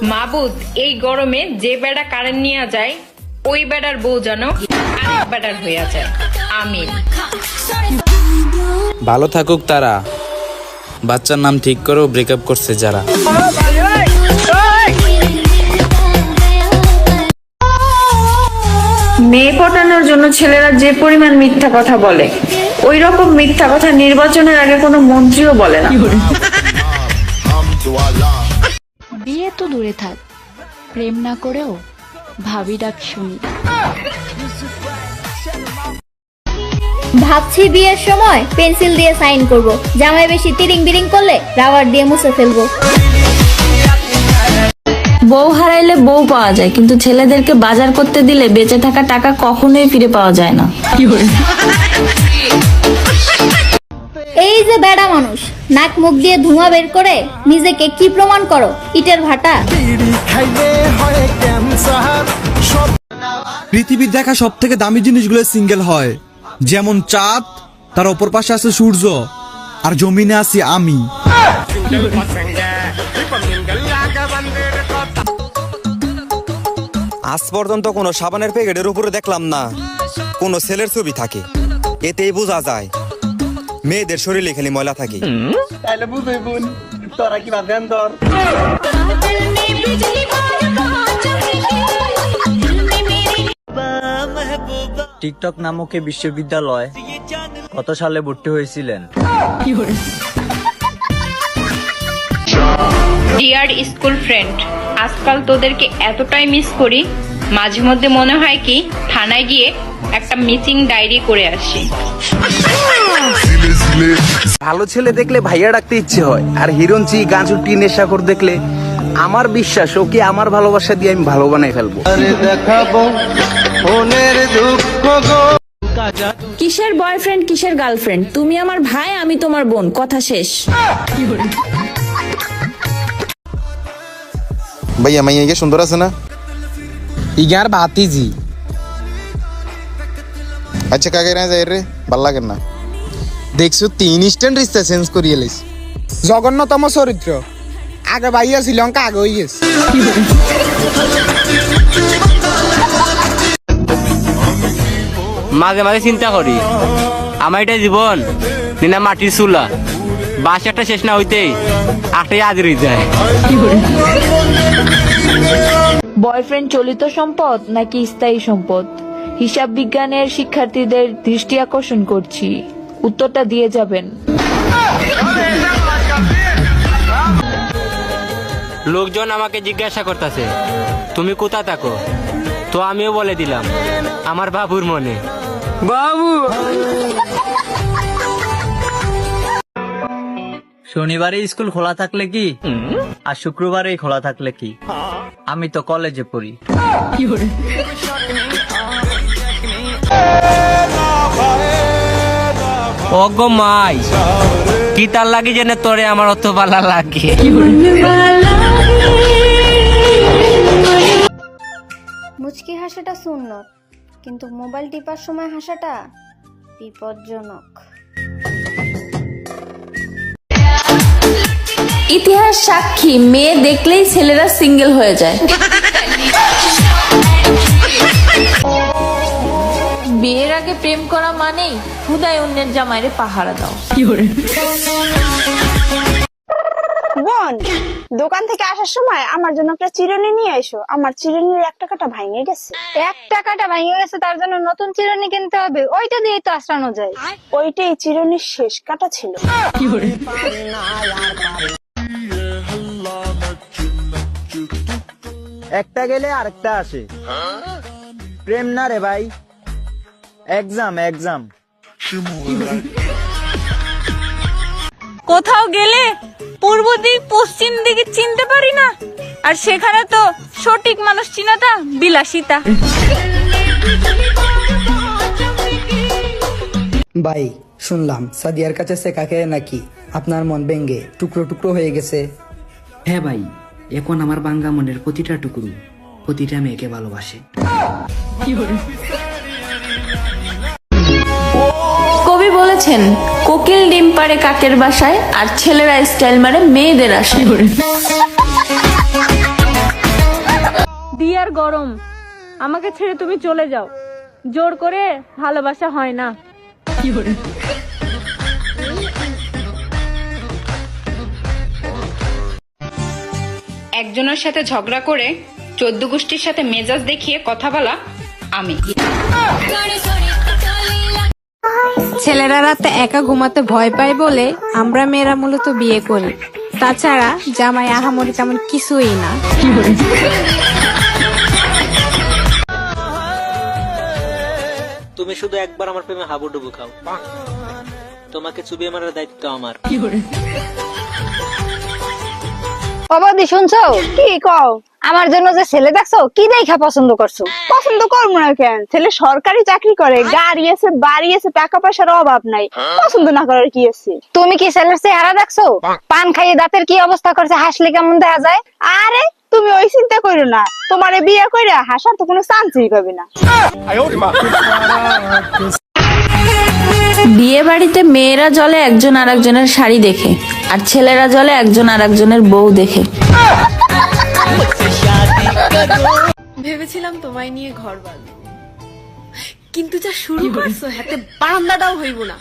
মাবুদ, এই গরমে যে বেড়া কারেন্ট নিয়ে যায় ওই বেড়ার বউ যেন আরেক বেড়ার হইয়া যায়। আমিন। ভালো থাকুক তারা, বাচ্চার নাম ঠিক করেও ব্রেকআপ করছে যারা। মেয়ে পটানোর জন্য ছেলেরা যে পরিমাণ মিথ্যা কথা বলে, ওই রকম মিথ্যা কথা নির্বাচনের আগে কোনো মন্ত্রীও বলে না। বিয়ে তো দূরে থাক, প্রেম না করেও ভাবি ডাক শুনি। ভাবছি বিয়ের সময় পেন্সিল দিয়ে সাইন করব, জামাই বেশি তিরিং বিরিং করলে রাবার দিয়ে মুছে ফেলবো। বউ হারাইলে বউ পাওয়া যায়, কিন্তু ছেলেদেরকে বাজার করতে দিলে বেঁচে থাকা টাকা কখনোই ফিরে পাওয়া যায় না। এই যে বেড়া মানুষ, নাক মুখ দিয়ে ধোঁয়া বের করে নিজেকে কি প্রমাণ করো? ইটের ভাটা। পৃথিবীর দেখা সব থেকে দামি জিনিসগুলো সিঙ্গেল হয়, যেমন চাঁদ, তার অপর পাশে আছে সূর্য, আর জমিনে আছি আমি। আজ পর্যন্ত কোনো সাবানের প্যাকেটের উপরে দেখলাম না কোনো ছেলের ছবি থাকে। এতেই বোঝা যায় মেয়েদের শরীরে খালি ময়লা থাকে। টিকটক নামক এই বিশ্ববিদ্যালয় কত সালে ভর্তি হয়েছিলেন? ডিয়ার স্কুল ফ্রেন্ড, আজকাল তোদেরকে এতটাই মিস করি, মাঝে মধ্যে মনে হয় কি থানায় গিয়ে একটা মিসিং ডায়েরি করে আসি। ভালো ছেলে দেখলে ভাইয়া ডাকতে ইচ্ছে হয়, আর হিরোঞ্চি গাঁজুটি নেশাখোর দেখলে আমার বিশ্বাস ওকে আমার ভালোবাসা দিয়ে আমি ভালো বানাই ফেলবো। কিসের বয়ফ্রেন্ড, কিসের গার্লফ্রেন্ড? তুমি আমার ভাই, আমি তোমার বোন, কথা শেষ। ভাইয়া মাইয়া গিয়ে সুন্দর আছে না? ইয়ার ভাতিজি। আচ্ছা কাকে না যাই রে, ভাল লাগে না। দেখছো 3 ইনস্ট্যান্ট রিস্তা চেঞ্জ করিয়ে লাইছ। জঘন্যতম চরিত্র, আগে ভাইয়া শ্রীলঙ্কা আগে হয়ে গেছে। মাঝে মাঝে চিন্তা করি আমার এটা জীবন নিনা মাটির চুলা, বাস একটা শেষ না হইতেই আটটাই আজরি যায়। বয়ফ্রেন্ড চলিত সম্পদ নাকি স্থায়ী সম্পদ? হিসাব বিজ্ঞানের শিক্ষার্থীদের দৃষ্টি আকর্ষণ করছি, উত্তরটা দিয়ে যাবেন। লোকজন আমাকে জিজ্ঞাসা করতেছে তুমি কোথা থাকো, তো আমিও বলে দিলাম আমার বাবুর মনে। বাবু শনিবারে স্কুল খোলা থাকলে কি আর শুক্রবারে খোলা থাকলে কি, আমি তো কলেজে পড়ি। ওগো মাই, কি তার লাগি জেনে তোরে আমার অত ভালো লাগে। মুচকি হাসাটা সুন্নত, কিন্তু মোবাইল টিপার সময় হাসাটা বিপজ্জনক। ইতিহাস সাক্ষী, মেয়ে দেখলেই ছেলেরা সিঙ্গেল হয়ে যায়। বিয়ের আগে প্রেম করা মানেই হুদায় অন্যের জামাইরে পাহারা দাও। বোন, দোকান থেকে আসার সময় আমার জন্য একটা চিরুনি নিয়ে এসো। আমার চিরুনির 1 টাকাটা ভেঙে গেছে। 1 টাকাটা ভেঙে গেছে, তার জন্য নতুন চিরুনি কিনতে হবে? ওইটা দিয়েই তো আসানো যায়। ওইটাই চিরুনির শেষ কাটা ছিল। একটা গেলে আরেকটা আসে, প্রেম না রে ভাই, এক্সাম এক্সাম। কোথাও গেলে পূর্ব দিক পশ্চিম দিকে চিনতে পারি না, আর সেখানে তো সঠিক মানুষ চিনাটা বিলাসিতা। ভাই, শুনলাম সাদিয়ার কাছে শেখা খেয়ে নাকি আপনার মন ভেঙে টুকরো টুকরো হয়ে গেছে। হ্যাঁ ভাই, এখন আমার বাঙ্গা মনের প্রতিটা টুকরো প্রতিটা মেয়েকে ভালোবাসে। কবি বলেছেন, কোকিল ডিম পাড়ে কাকের বাসায়, আর ছেলেরা স্টাইল মারে মেয়েদের আশায়। গরম, আমাকে ছেড়ে তুমি চলে যাও। জোর করে ভালোবাসা হয় না। একজনের সাথে ঝগড়া করে 14 গোষ্ঠীর সাথে মেজাজ দেখিয়ে কথা বলা আমি। ছেলেরা রাতে একা ঘুমাতে ভয় পায় বলে আমরা মেয়েরা মূলত বিয়ে করি। তাছাড়া জামাই আহামরি তেমন কিছুই না। তুমি শুধু একবার আমার প্রেমে হাবুডুবু খাও, তোমাকে চুবিয়ে মারার দায়িত্ব আমার। বাবাদি শুনছো? কি কও? আমার জন্য যে ছেলে দেখছো, কি দেখা পছন্দ করছো? পছন্দ করবো না কেন? ছেলে সরকারি চাকরি করে, গাড়ি আছে, বাড়ি আছে, টাকা পয়সার অভাব নাই, পছন্দ না করার কি আছে? তুমি কি ছেলের চেহারা দেখছো? পান খাইয়ে দাঁতের কি অবস্থা করছে, হাসলে কেমন দেখা যায়? আরে তুমি ওই চিন্তা করো না, তোমারে বিয়ে কইরা হাসার তো কোনো চান্সই পাবে না। বিয়ে বাড়িতে মেয়েরা জলে একজন আরেকজনের শাড়ি দেখে, আর ছেলেরা জলে একজন আরেকজনের বউ দেখে। ভেবেছিলাম তোমায় নিয়ে ঘর বাঁধবো, কিন্তু যা শুরু করছো হাতে বারান্দাটাও হইব না।